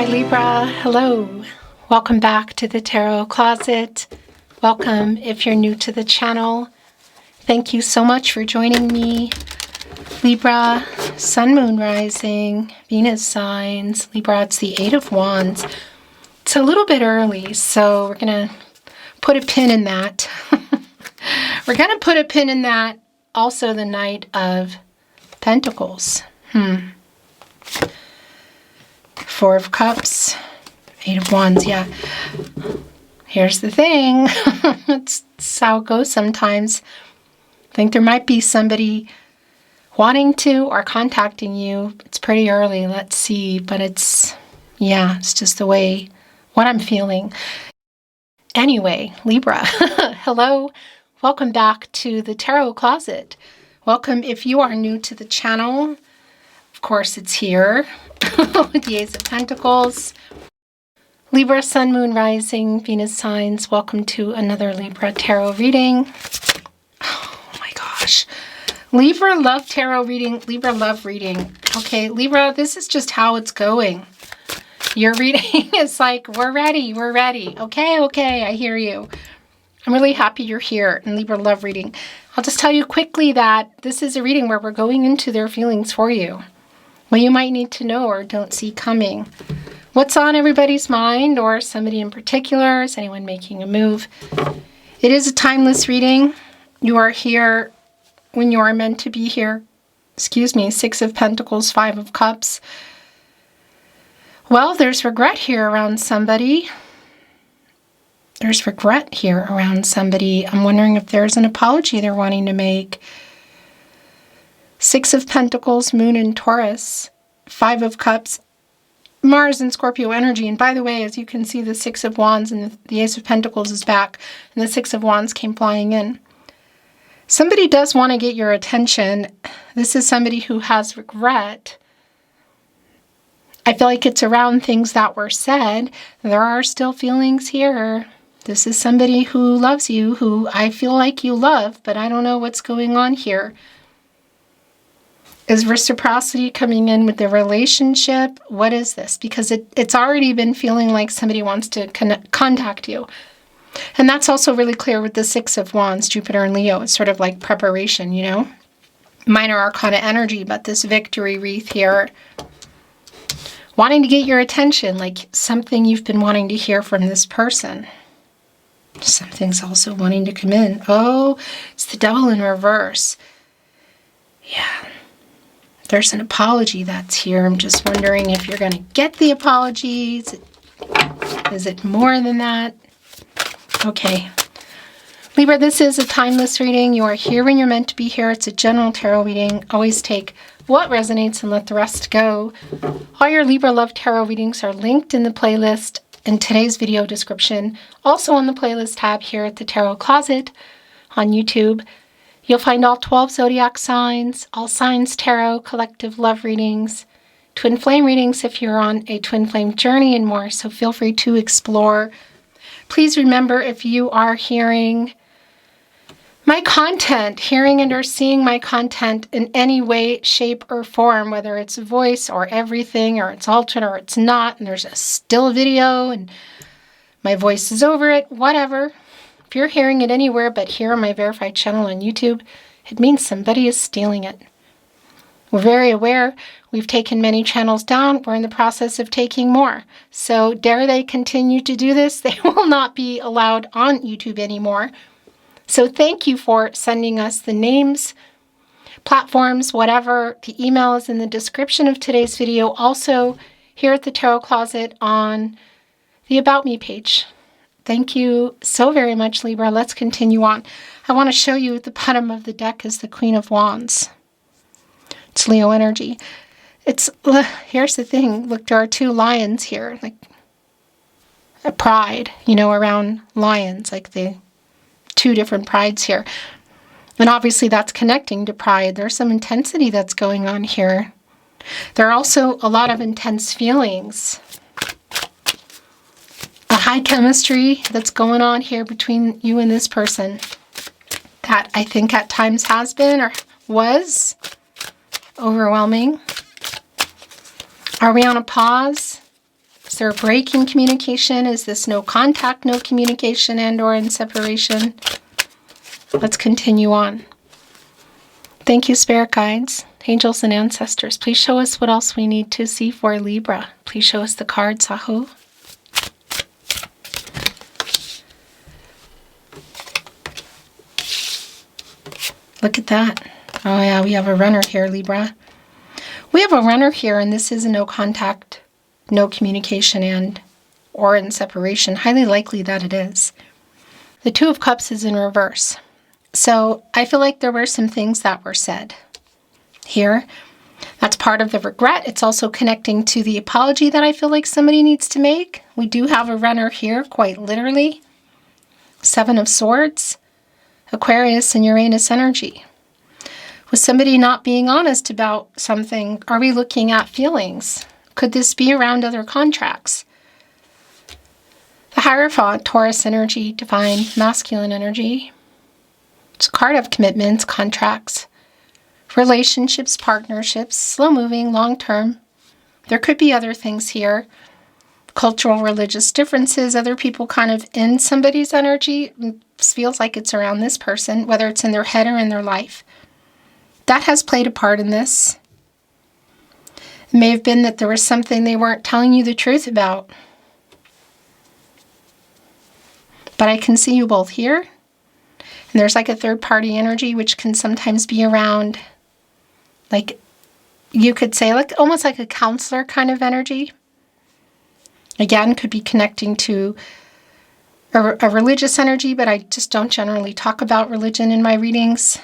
Hi Libra, hello. Welcome back to the Tarot Closet. Welcome if you're new to the channel. Thank you so much for joining me. Libra, Sun, Moon, Rising, Venus signs. Libra, it's the Eight of Wands. It's a little bit early, so we're going to put a pin in that. We're going to put a pin in that. Also the Knight of Pentacles. Four of Cups, Eight of Wands, yeah. Here's the thing. It's how it goes sometimes. I think there might be somebody wanting to or contacting you. It's pretty early, let's see. But it's just the way, what I'm feeling. Anyway, Libra, hello. Welcome back to the Tarot Closet. Welcome if you are new to the channel. Of course, it's here with the Ace of Pentacles. Libra, Sun, Moon, Rising, Venus signs. Welcome to another Libra Tarot reading. Oh my gosh. Libra Love Tarot reading, Libra Love reading. Okay, Libra, this is just how it's going. Your reading is like, we're ready. Okay, I hear you. I'm really happy you're here in Libra Love reading. I'll just tell you quickly that this is a reading where we're going into their feelings for you. What you might need to know or don't see coming. What's on everybody's mind or somebody in particular? Is anyone making a move? It is a timeless reading. You are here when you are meant to be here. Excuse me, Six of Pentacles, Five of Cups. Well, there's regret here around somebody. There's regret here around somebody. I'm wondering if there's an apology they're wanting to make. Six of Pentacles, Moon in Taurus, Five of Cups, Mars and Scorpio energy. And by the way, as you can see, the Six of Wands and the Ace of Pentacles is back, and the Six of Wands came flying in. Somebody does want to get your attention. This is somebody who has regret. I feel like it's around things that were said. There are still feelings here. This is somebody who loves you, who I feel like you love, but I don't know what's going on here. Is reciprocity coming in with the relationship? What is this? Because it's already been feeling like somebody wants to contact you. And that's also really clear with the Six of Wands, Jupiter and Leo. It's sort of like preparation, you know? Minor arcana energy, but this victory wreath here. Wanting to get your attention, like something you've been wanting to hear from this person. Something's also wanting to come in. Oh, it's the Devil in reverse. Yeah. There's an apology that's here. I'm just wondering if you're going to get the apology. Is it more than that? Okay. Libra, this is a timeless reading. You are here when you're meant to be here. It's a general tarot reading. Always take what resonates and let the rest go. All your Libra Love Tarot readings are linked in the playlist in today's video description. Also on the playlist tab here at the Tarot Closet on YouTube. You'll find all 12 zodiac signs, all signs tarot, collective love readings, twin flame readings if you're on a twin flame journey, and more. So feel free to explore. Please remember, if you are hearing my content, hearing and or seeing my content in any way, shape, or form, whether it's voice or everything, or it's altered or it's not, and there's a still video and my voice is over it, whatever. If you're hearing it anywhere but here on my verified channel on YouTube, it means somebody is stealing it. We're very aware. We've taken many channels down. We're in the process of taking more. So dare they continue to do this, they will not be allowed on YouTube anymore. So thank you for sending us the names, platforms, whatever. The email is in the description of today's video. Also here at the Tarot Closet on the About Me page. Thank you so very much, Libra. Let's continue on. I want to show you at the bottom of the deck is the Queen of Wands. It's Leo energy. Here's the thing. Look, there are two lions here, like a pride, you know, around lions, like the two different prides here. And obviously that's connecting to pride. There's some intensity that's going on here. There are also a lot of intense feelings. A high chemistry that's going on here between you and this person that I think at times has been or was overwhelming. Are we on a pause? Is there a break in communication? Is this no contact, no communication, and or in separation? Let's continue on. Thank you, spirit guides, angels, and ancestors. Please show us what else we need to see for Libra. Please show us the cards, Sahu. Look at that. Oh yeah, we have a runner here, Libra. We have a runner here, and this is a no contact, no communication, and or in separation. Highly likely that it is. The Two of Cups is in reverse. So I feel like there were some things that were said here. That's part of the regret. It's also connecting to the apology that I feel like somebody needs to make. We do have a runner here, quite literally. Seven of Swords, Aquarius and Uranus energy. Was somebody not being honest about something? Are we looking at feelings? Could this be around other contracts? The Hierophant, Taurus energy, divine masculine energy. It's a card of commitments, contracts, relationships, partnerships, slow-moving, long-term. There could be other things here. Cultural, religious differences, other people kind of in somebody's energy. It feels like it's around this person, whether it's in their head or in their life. That has played a part in this. It may have been that there was something they weren't telling you the truth about. But I can see you both here. And there's like a third-party energy, which can sometimes be around, like, you could say, like almost like a counselor kind of energy. Again, could be connecting to a religious energy, but I just don't generally talk about religion in my readings.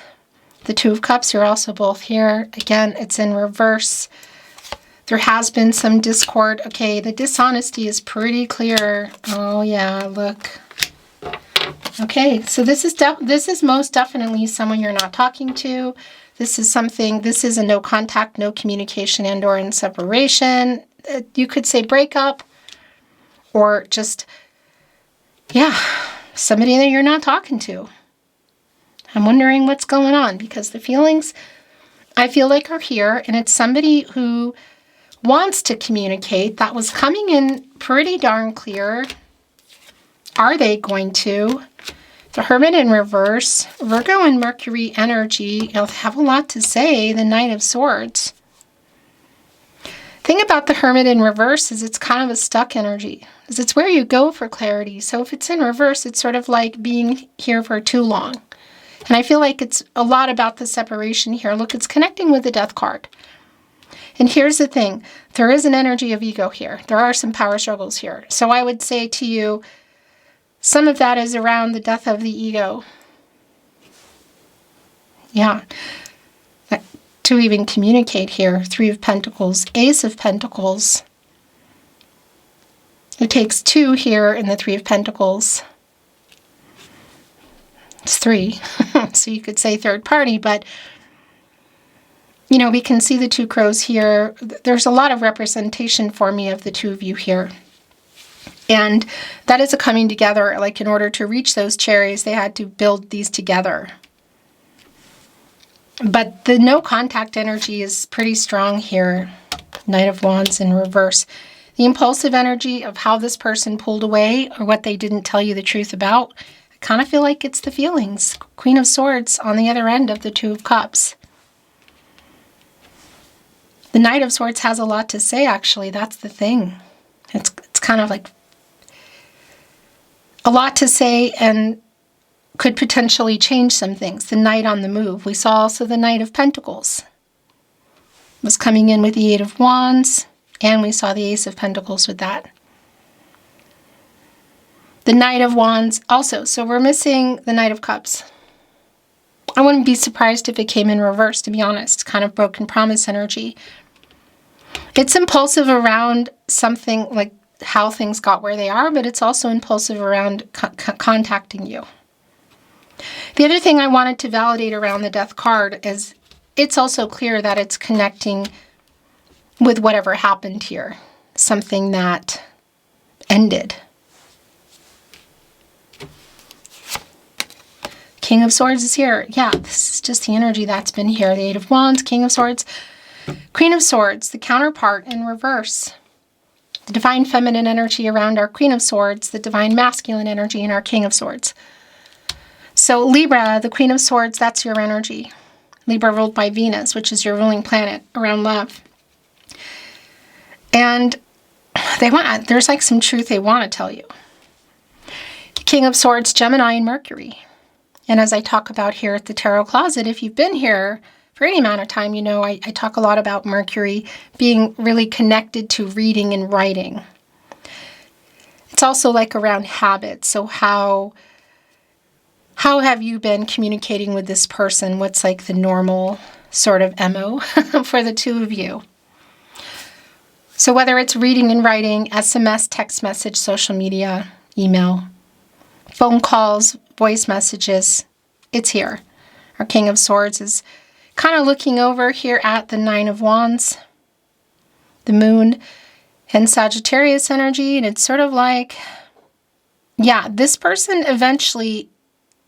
The Two of Cups, you're also both here. Again, it's in reverse. There has been some discord. Okay, the dishonesty is pretty clear. Oh yeah, look. Okay, so this is most definitely someone you're not talking to. This is a no contact, no communication, and or in separation. You could say breakup, or just, yeah, somebody that you're not talking to. I'm wondering what's going on, because the feelings I feel like are here, and it's somebody who wants to communicate. That was coming in pretty darn clear. Are they going to? The Hermit in reverse, Virgo and Mercury energy, you'll have a lot to say, the Knight of Swords. Thing about the Hermit in reverse is it's kind of a stuck energy, because it's where you go for clarity. So if it's in reverse, it's sort of like being here for too long. And I feel like it's a lot about the separation here. Look, it's connecting with the Death card. And here's the thing. There is an energy of ego here. There are some power struggles here. So I would say to you, some of that is around the death of the ego. Yeah. To even communicate here, Three of Pentacles, Ace of Pentacles. It takes two here in the Three of Pentacles. It's three. So you could say third party, but you know, we can see the two crows here. There's a lot of representation for me of the two of you here. And that is a coming together. Like in order to reach those cherries, they had to build these together. But the no contact energy is pretty strong here. Knight of Wands in reverse. The impulsive energy of how this person pulled away or what they didn't tell you the truth about. I kind of feel like it's the feelings. Queen of Swords on the other end of the Two of Cups. The Knight of Swords has a lot to say, actually. That's the thing. It's kind of like a lot to say and could potentially change some things. The Knight on the move. We saw also the Knight of Pentacles was coming in with the Eight of Wands, and we saw the Ace of Pentacles with that. The Knight of Wands also. So we're missing the Knight of Cups. I wouldn't be surprised if it came in reverse, to be honest. Kind of broken promise energy. It's impulsive around something like how things got where they are, but it's also impulsive around contacting you. The other thing I wanted to validate around the Death card is it's also clear that it's connecting with whatever happened here. Something that ended. King of Swords is here. Yeah, this is just the energy that's been here. The Eight of Wands, King of Swords, Queen of Swords, the counterpart in reverse. The divine feminine energy around our Queen of Swords, the divine masculine energy in our King of Swords. So Libra, the Queen of Swords, that's your energy. Libra ruled by Venus, which is your ruling planet around love. And there's like some truth they want to tell you. The King of Swords, Gemini and Mercury. And as I talk about here at the Tarot Closet, if you've been here for any amount of time, you know I talk a lot about Mercury being really connected to reading and writing. It's also like around habits. So how have you been communicating with this person? What's like the normal sort of MO for the two of you? So whether it's reading and writing, SMS, text message, social media, email, phone calls, voice messages, it's here. Our King of Swords is kind of looking over here at the Nine of Wands, the Moon, and Sagittarius energy. And it's sort of like, yeah, this person eventually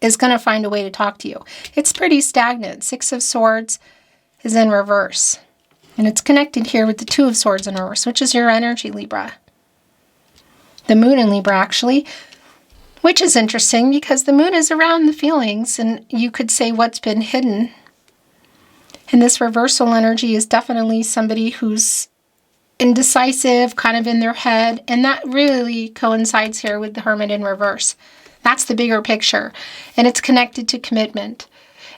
is going to find a way to talk to you. It's pretty stagnant. Six of Swords is in reverse. And it's connected here with the Two of Swords in reverse, which is your energy, Libra. The Moon in Libra, actually, which is interesting because the Moon is around the feelings, and you could say what's been hidden. And this reversal energy is definitely somebody who's indecisive, kind of in their head, and that really coincides here with the Hermit in reverse. That's the bigger picture, and it's connected to commitment.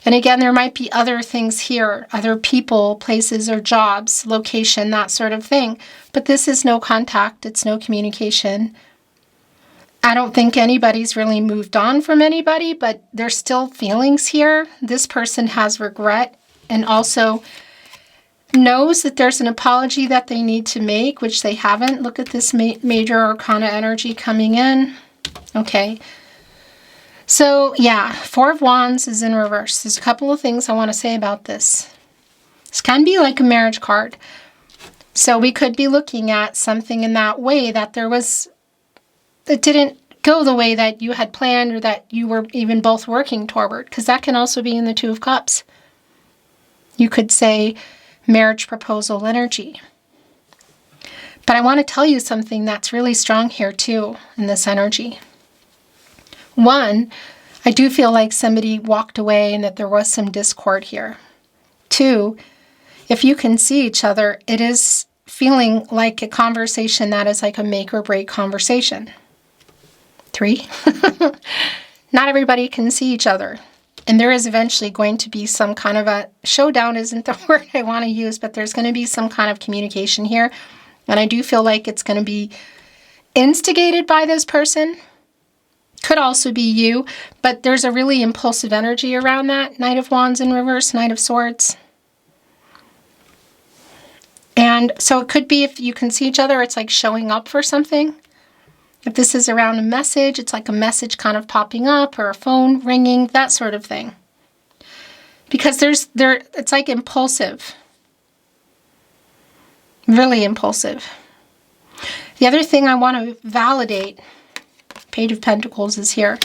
And again, there might be other things here, other people, places, or jobs, location, that sort of thing. But this is no contact. It's no communication. I don't think anybody's really moved on from anybody, but there's still feelings here. This person has regret and also knows that there's an apology that they need to make, which they haven't. Look at this major arcana energy coming in. Okay. So, yeah, Four of Wands is in reverse. There's a couple of things I want to say about this. This can be like a marriage card. So we could be looking at something in that way that it didn't go the way that you had planned or that you were even both working toward, because that can also be in the Two of Cups. You could say marriage proposal energy. But I want to tell you something that's really strong here too in this energy. One, I do feel like somebody walked away and that there was some discord here. Two, if you can see each other, it is feeling like a conversation that is like a make or break conversation. Three, not everybody can see each other. And there is eventually going to be some kind of a showdown, isn't the word I want to use, but there's going to be some kind of communication here. And I do feel like it's going to be instigated by this person. Could also be you, but there's a really impulsive energy around that. Knight of Wands in reverse, Knight of Swords. And so it could be if you can see each other, it's like showing up for something. If this is around a message, it's like a message kind of popping up or a phone ringing, that sort of thing. Because it's like impulsive. Really impulsive. The other thing I want to validate, Page of Pentacles is here.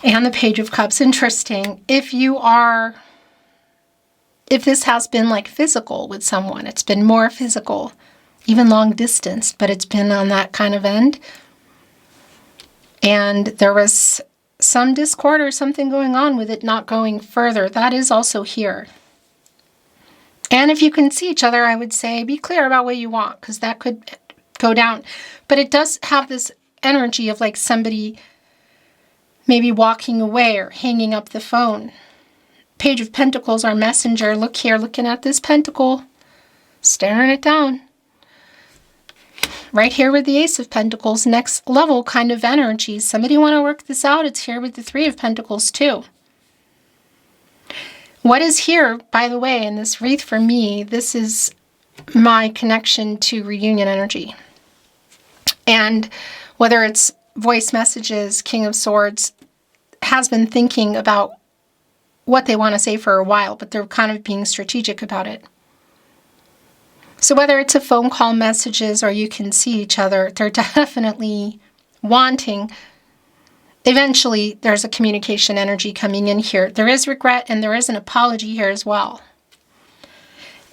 And the Page of Cups. Interesting. If this has been like physical with someone, it's been more physical, even long distance, but it's been on that kind of end. And there was some discord or something going on with it not going further. That is also here. And if you can see each other, I would say be clear about what you want, because that could go down. But it does have this energy of like somebody maybe walking away or hanging up the phone. Page of Pentacles, our messenger. Look here, looking at this pentacle, staring it down. Right here with the Ace of Pentacles, next level kind of energy. Somebody want to work this out? It's here with the Three of Pentacles too. What is here, by the way, in this wreath for me, this is my connection to reunion energy. And whether it's voice messages, King of Swords, has been thinking about what they want to say for a while, but they're kind of being strategic about it. So whether it's a phone call, messages, or you can see each other, they're definitely wanting. Eventually, there's a communication energy coming in here. There is regret and there is an apology here as well.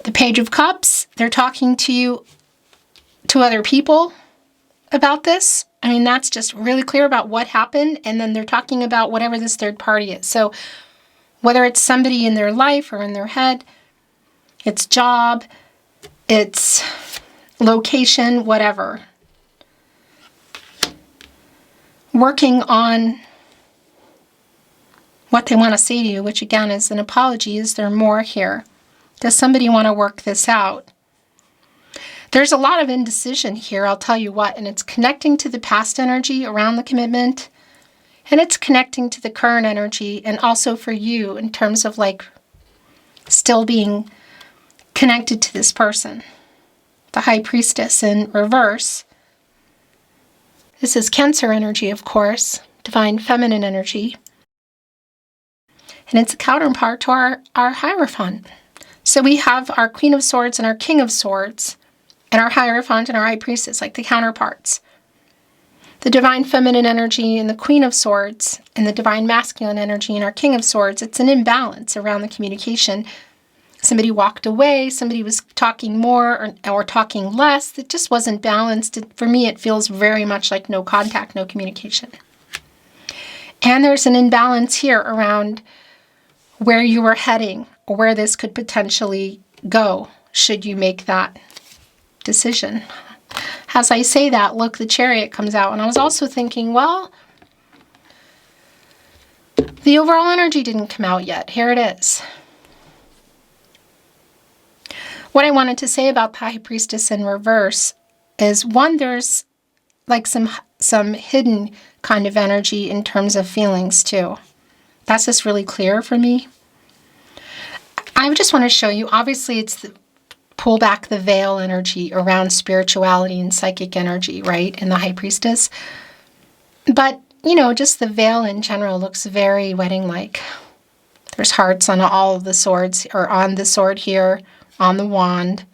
The Page of Cups, they're talking to you to other people about this. I mean, that's just really clear about what happened. And then they're talking about whatever this third party is. So whether it's somebody in their life or in their head, it's job, it's location, whatever. Working on what they want to say to you, which again is an apology. Is there more here? Does somebody want to work this out? There's a lot of indecision here, I'll tell you what, and it's connecting to the past energy around the commitment, and it's connecting to the current energy, and also for you in terms of like still being connected to this person. The High Priestess in reverse. This is Cancer energy, of course, divine feminine energy. And it's a counterpart to our Hierophant. So we have our Queen of Swords and our King of Swords, and our Hierophant and our High Priestess, like the counterparts. The divine feminine energy and the Queen of Swords, and the divine masculine energy and our King of Swords, it's an imbalance around the communication. Somebody walked away, somebody was talking more or talking less. It just wasn't balanced. For me, it feels very much like no contact, no communication. And there's an imbalance here around where you were heading or where this could potentially go should you make that decision. As I say that, look, the Chariot comes out. And I was also thinking, well, the overall energy didn't come out yet. Here it is. What I wanted to say about the High Priestess in reverse is, one, there's like some hidden kind of energy in terms of feelings too. That's just really clear for me. I just want to show you, obviously it's the pull back the veil energy around spirituality and psychic energy, right? In the High Priestess. But, you know, just the veil in general looks very wedding-like. There's hearts on all of the swords, or on the sword here, on the wand.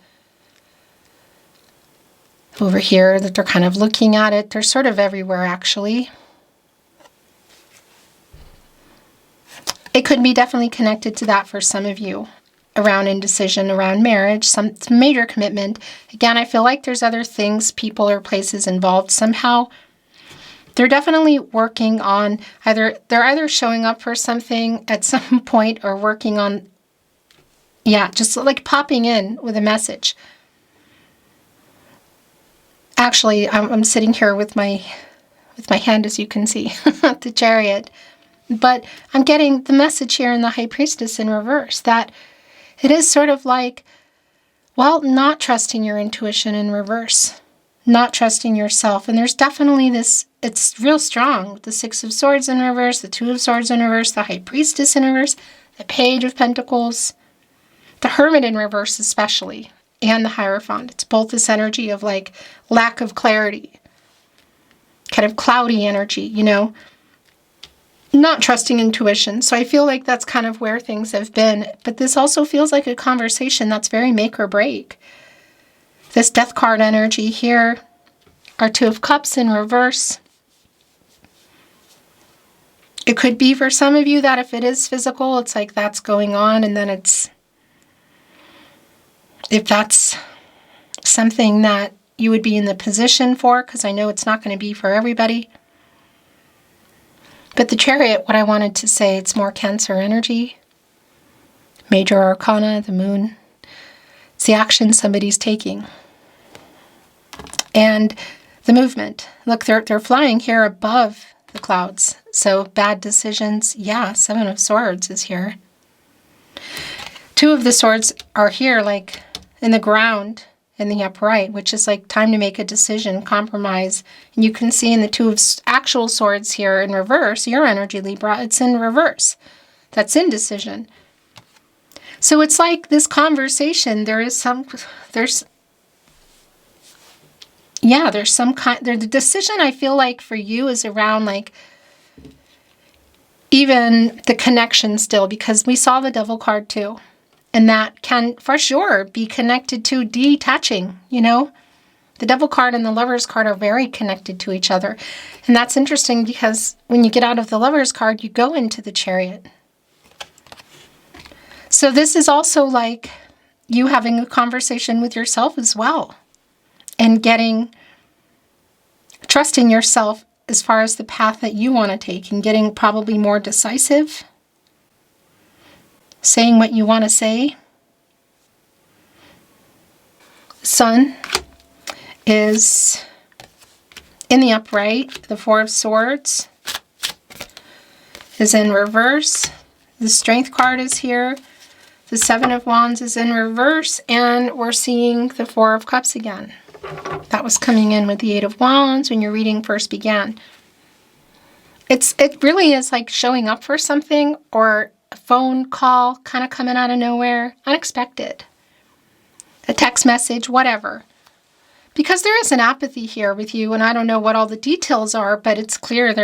Over here, that they're kind of looking at it. They're sort of everywhere, actually. It could be definitely connected to that for some of you, around indecision, around marriage, some major commitment. Again, I feel like there's other things, people or places involved somehow. They're definitely working on they're either showing up for something at some point or working on, just like popping in with a message. Actually, I'm sitting here with my hand, as you can see, the Chariot. But I'm getting the message here in the High Priestess in reverse, that it is sort of like, well, not trusting your intuition in reverse, not trusting yourself. And there's definitely this, it's real strong. The Six of Swords in reverse, the Two of Swords in reverse, the High Priestess in reverse, the Page of Pentacles, the Hermit in reverse especially, and the Hierophant. It's both this energy of like lack of clarity, kind of cloudy energy, you know, not trusting intuition. So I feel like that's kind of where things have been. But this also feels like a conversation that's very make or break. This Death card energy here, our Two of Cups in reverse. It could be for some of you that if it is physical, it's like that's going on, and then it's, if that's something that you would be in the position for, because I know it's not going to be for everybody. But the Chariot, what I wanted to say, it's more Cancer energy. Major Arcana, the Moon. It's the action somebody's taking. And the movement. Look, they're flying here above the clouds. So bad decisions. Yeah, Seven of Swords is here. Two of the Swords are here, like in the ground, in the upright, which is like time to make a decision, compromise. And you can see in the Two of actual Swords here in reverse, your energy, Libra, it's in reverse. That's indecision. So it's like this conversation, there's some kind, the decision I feel like for you is around like even the connection still, because we saw the Devil card too. And that can, for sure, be connected to detaching, you know? The Devil card and the Lover's card are very connected to each other. And that's interesting because when you get out of the Lover's card, you go into the Chariot. So this is also like you having a conversation with yourself as well. and trusting yourself as far as the path that you want to take, and getting probably more decisive, saying what you want to say. Sun is in the upright. The Four of Swords is in reverse. The Strength card is here. The Seven of Wands is in reverse, and we're seeing the Four of Cups again. That was coming in with the Eight of Wands when your reading first began. It really is like showing up for something, or a phone call kind of coming out of nowhere, unexpected. A text message, whatever. Because there is an apathy here with you, and I don't know what all the details are, but it's clear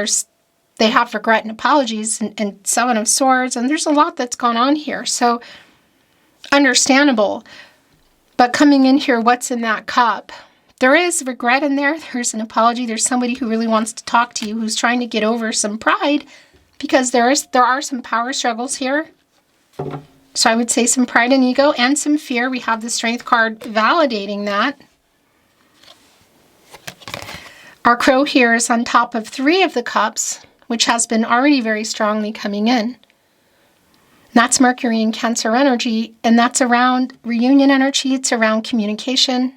they have regret and apologies, and Seven of Swords, and there's a lot that's gone on here. So, understandable. But coming in here, what's in that cup? There is regret in there. There's an apology. There's somebody who really wants to talk to you, who's trying to get over some pride, because there are some power struggles here. So I would say some pride and ego and some fear. We have the Strength card validating that. Our Crow here is on top of Three of the Cups, which has been already very strongly coming in. That's Mercury and Cancer energy, and that's around reunion energy. It's around communication.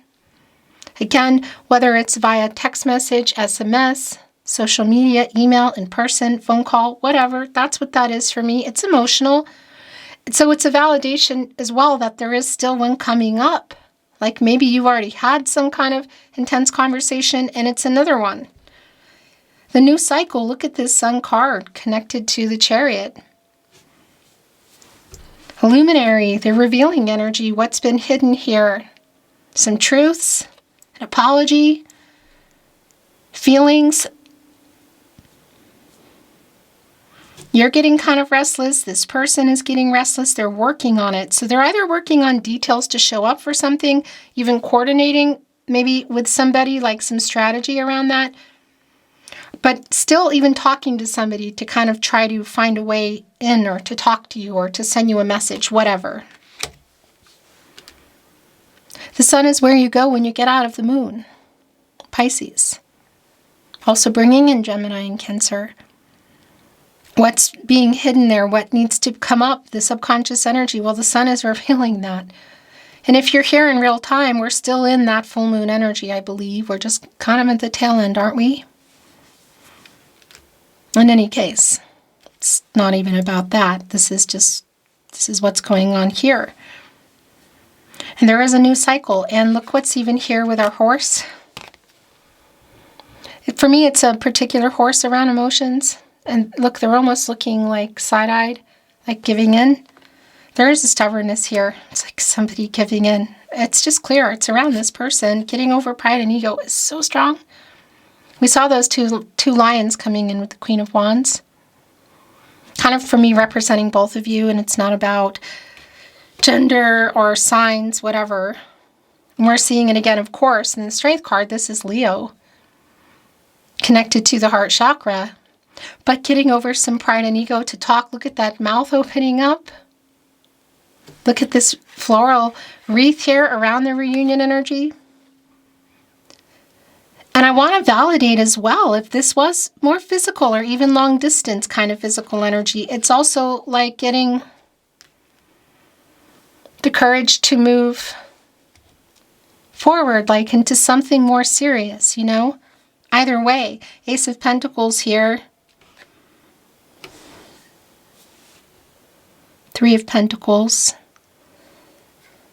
Again, whether it's via text message, SMS, social media, email, in person, phone call, whatever, that's what that is for me. It's emotional. So it's a validation as well that there is still one coming up. Like maybe you've already had some kind of intense conversation and it's another one. The new cycle, look at this Sun card connected to the Chariot. A luminary, the revealing energy, what's been hidden here. Some truths, an apology, feelings. You're getting kind of restless. This person is getting restless. They're working on it. So they're either working on details to show up for something, even coordinating maybe with somebody, like some strategy around that, but still even talking to somebody to kind of try to find a way in, or to talk to you, or to send you a message, whatever. The Sun is where you go when you get out of the Moon. Pisces. Also bringing in Gemini and Cancer. What's being hidden there? What needs to come up? The subconscious energy. Well, the Sun is revealing that. And if you're here in real time, we're still in that full moon energy, I believe. We're just kind of at the tail end, aren't we? In any case, it's not even about that. This is what's going on here. And there is a new cycle. And look what's even here with our horse. For me, it's a particular horse around emotions. And look, they're almost looking like side-eyed, like giving in. There is a stubbornness here. It's like somebody giving in. It's just clear. It's around this person. Getting over pride and ego is so strong. We saw those two lions coming in with the Queen of Wands. Kind of, for me, representing both of you. And it's not about gender or signs, whatever. And we're seeing it again, of course, in the Strength card. This is Leo, connected to the heart chakra. But getting over some pride and ego to talk. Look at that mouth opening up. Look at this floral wreath here around the reunion energy. And I want to validate as well, if this was more physical or even long distance kind of physical energy, it's also like getting the courage to move forward, like into something more serious, you know? Either way, Ace of Pentacles here. Three of Pentacles.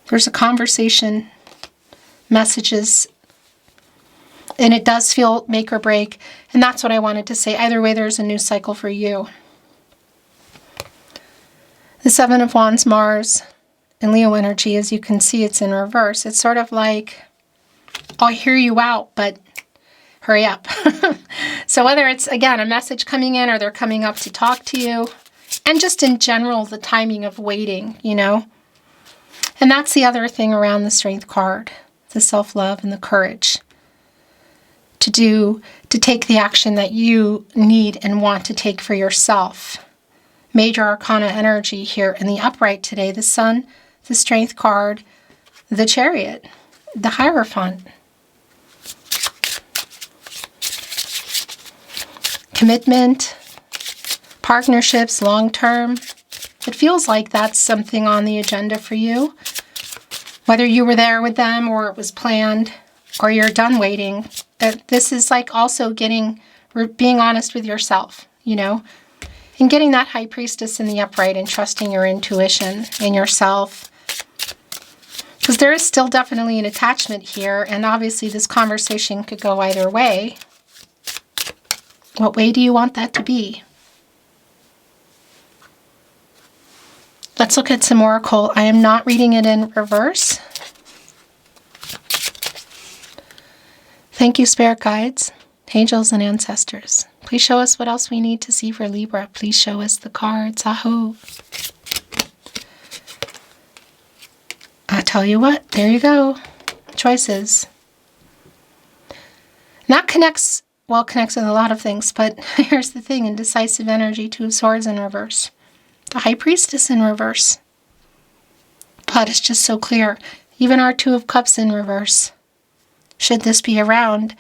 There's a conversation, messages, and it does feel make or break. And that's what I wanted to say. Either way, there's a new cycle for you. The Seven of Wands, Mars, and Leo energy, as you can see, it's in reverse. It's sort of like, I'll hear you out, but hurry up. So whether it's, again, a message coming in or they're coming up to talk to you, and just in general, the timing of waiting, you know. And that's the other thing around the Strength card, the self-love and the courage to take the action that you need and want to take for yourself. Major Arcana energy here in the upright today, the Sun, the Strength card, the Chariot, the Hierophant. commitment, partnerships, long-term. It feels like that's something on the agenda for you. Whether you were there with them or it was planned or you're done waiting. This is like also being honest with yourself, you know, and getting that High Priestess in the upright and trusting your intuition and yourself. Because there is still definitely an attachment here, and obviously this conversation could go either way. What way do you want that to be? Let's look at some oracle. I am not reading it in reverse. Thank you, spirit guides, angels, and ancestors. Please show us what else we need to see for Libra. Please show us the cards. Aho. I tell you what, there you go. Choices. And that connects with a lot of things, but here's the thing, indecisive energy, Two of Swords in reverse. The High Priestess in reverse. But it's just so clear. Even our Two of Cups in reverse. Should this be around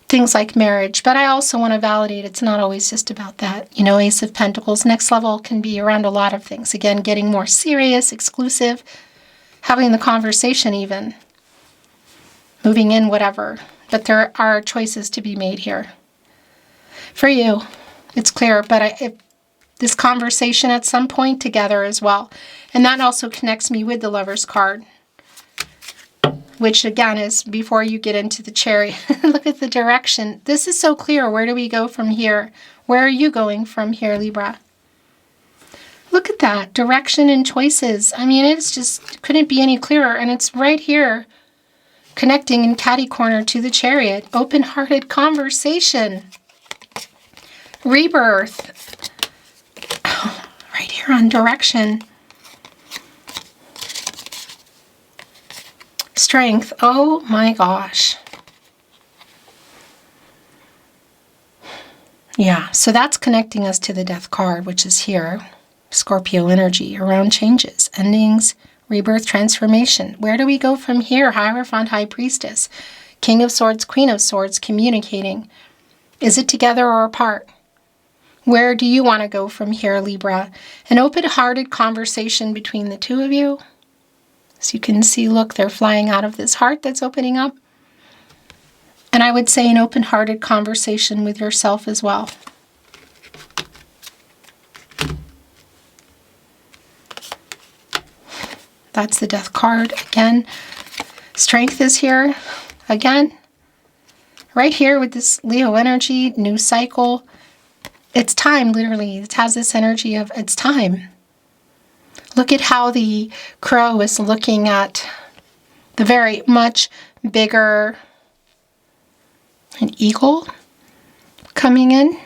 things like marriage? But I also want to validate it's not always just about that. You know, Ace of Pentacles, next level can be around a lot of things. Again, getting more serious, exclusive, having the conversation even. Moving in, whatever. But there are choices to be made here. For you, it's clear, but this conversation at some point together as well. And that also connects me with the Lover's card, which again is before you get into the Chariot. Look at the direction. This is so clear. Where do we go from here? Where are you going from here, Libra? Look at that. Direction and choices. I mean, it's just couldn't be any clearer. And it's right here, connecting in catty corner to the Chariot. Open-hearted conversation. Rebirth. Oh, right here on direction. Strength. Oh my gosh. Yeah, so that's connecting us to the Death card, which is here. Scorpio energy around changes, endings, rebirth, transformation. Where do we go from here? Hierophant, High Priestess, King of Swords, Queen of Swords, communicating. Is it together or apart? Where do you want to go from here, Libra? An open-hearted conversation between the two of you. As you can see, look, they're flying out of this heart that's opening up. And I would say an open-hearted conversation with yourself as well. That's the Death card again. Strength is here again. Right here with this Leo energy, new cycle. It's time, literally. It has this energy of it's time. Look at how the crow is looking at the very much bigger an eagle coming in,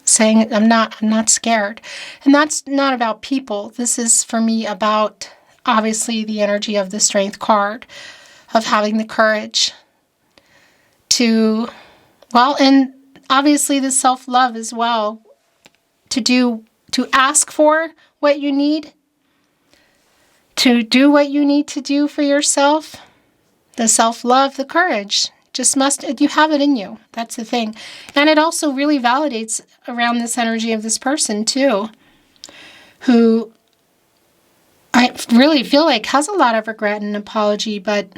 saying, I'm not scared. And that's not about people. This is for me about obviously the energy of the Strength card, of having the courage to, well, and obviously the self-love as well, to ask for what you need, to do what you need to do for yourself, the self-love, the courage, you have it in you. That's the thing. And it also really validates around this energy of this person too, who I really feel like has a lot of regret and apology, but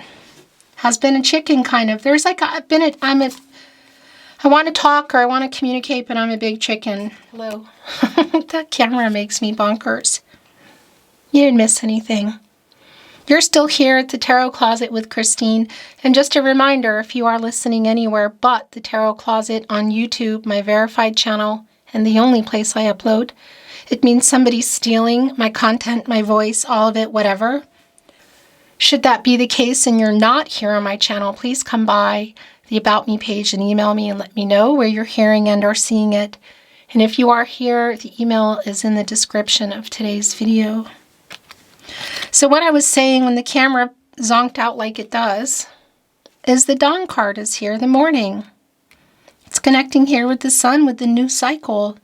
has been a chicken kind of. There's like, I want to talk or I want to communicate, but I'm a big chicken. Hello. That camera makes me bonkers. You didn't miss anything. You're still here at the Tarot Closet with Christine. And just a reminder, if you are listening anywhere but the Tarot Closet on YouTube, my verified channel, and the only place I upload, it means somebody's stealing my content, my voice, all of it, whatever. Should that be the case and you're not here on my channel, please come by the About Me page and email me and let me know where you're hearing and or seeing it. And if you are here, the email is in the description of today's video. So what I was saying when the camera zonked out like it does is the Dawn card is here, the morning. It's connecting here with the sun, with the new cycle.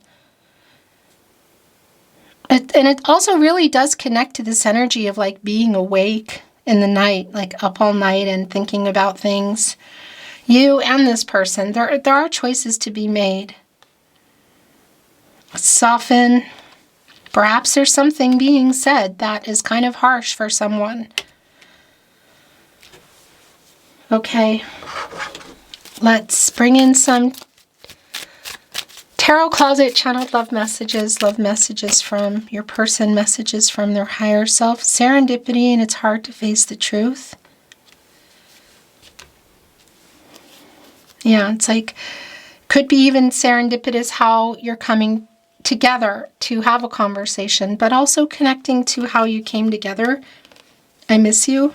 And it also really does connect to this energy of like being awake in the night, like up all night and thinking about things. You and this person, there are choices to be made. Soften. Perhaps there's something being said that is kind of harsh for someone. Okay, let's bring in some Tarot Closet channeled love messages from your person, messages from their higher self. Serendipity, and it's hard to face the truth. Yeah, it's like, could be even serendipitous how you're coming together to have a conversation, but also connecting to how you came together. I miss you.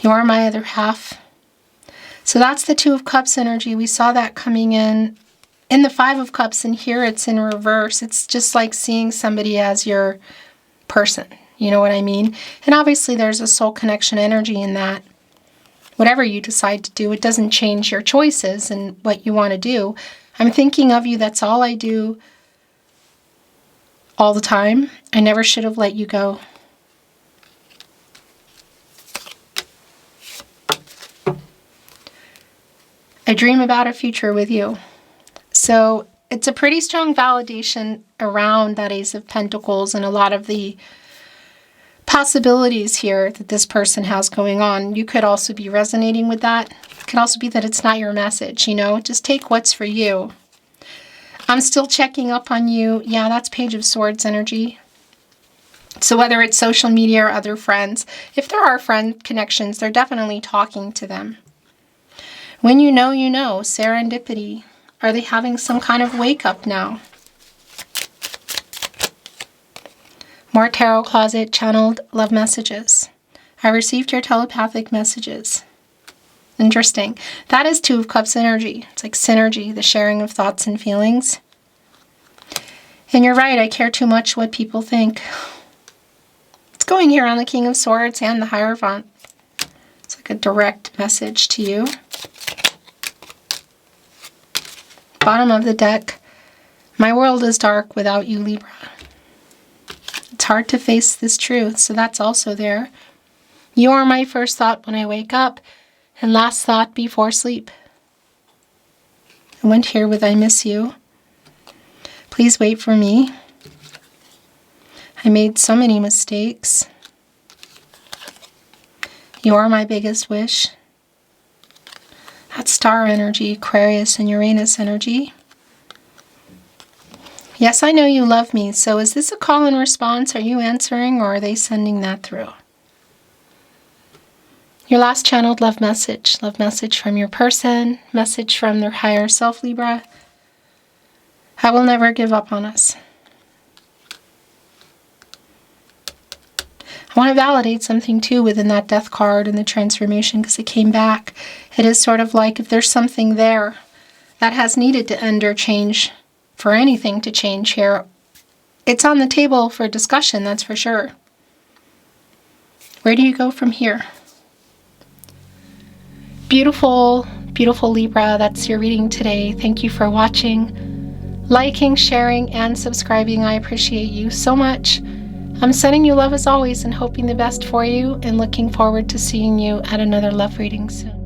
You are my other half. So that's the Two of Cups energy. We saw that coming in the Five of Cups, and here it's in reverse. It's just like seeing somebody as your person. You know what I mean? And obviously there's a soul connection energy in that. Whatever you decide to do, it doesn't change your choices and what you want to do. I'm thinking of you. That's all I do all the time. I never should have let you go. I dream about a future with you. So it's a pretty strong validation around that Ace of Pentacles and a lot of the possibilities here that this person has going on. You could also be resonating with that. It could also be that it's not your message, you know. Just take what's for you. I'm still checking up on you. Yeah, that's Page of Swords energy. So whether it's social media or other friends, if there are friend connections, they're definitely talking to them. When you know, serendipity. Are they having some kind of wake up now? More Tarot Closet channeled love messages. I received your telepathic messages. Interesting. That is Two of Cups energy. It's like synergy, the sharing of thoughts and feelings. And you're right, I care too much what people think. It's going here on the King of Swords and the Hierophant. It's like a direct message to you. Bottom of the deck. My world is dark without you, Libra. It's hard to face this truth, so that's also there. You are my first thought when I wake up and last thought before sleep. I went here with I miss you. Please wait for me. I made so many mistakes. You are my biggest wish. That's star energy, Aquarius and Uranus energy. Yes, I know you love me. So is this a call and response? Are you answering, or are they sending that through? Your last channeled love message from your person, message from their higher self, Libra. I will never give up on us. I want to validate something too within that death card and the transformation, because it came back. It is sort of like if there's something there that has needed to end or change, for anything to change here, it's on the table for discussion, that's for sure. Where do you go from here? Beautiful, beautiful Libra, that's your reading today. Thank you for watching, liking, sharing, and subscribing. I appreciate you so much. I'm sending you love as always and hoping the best for you, and looking forward to seeing you at another love reading soon.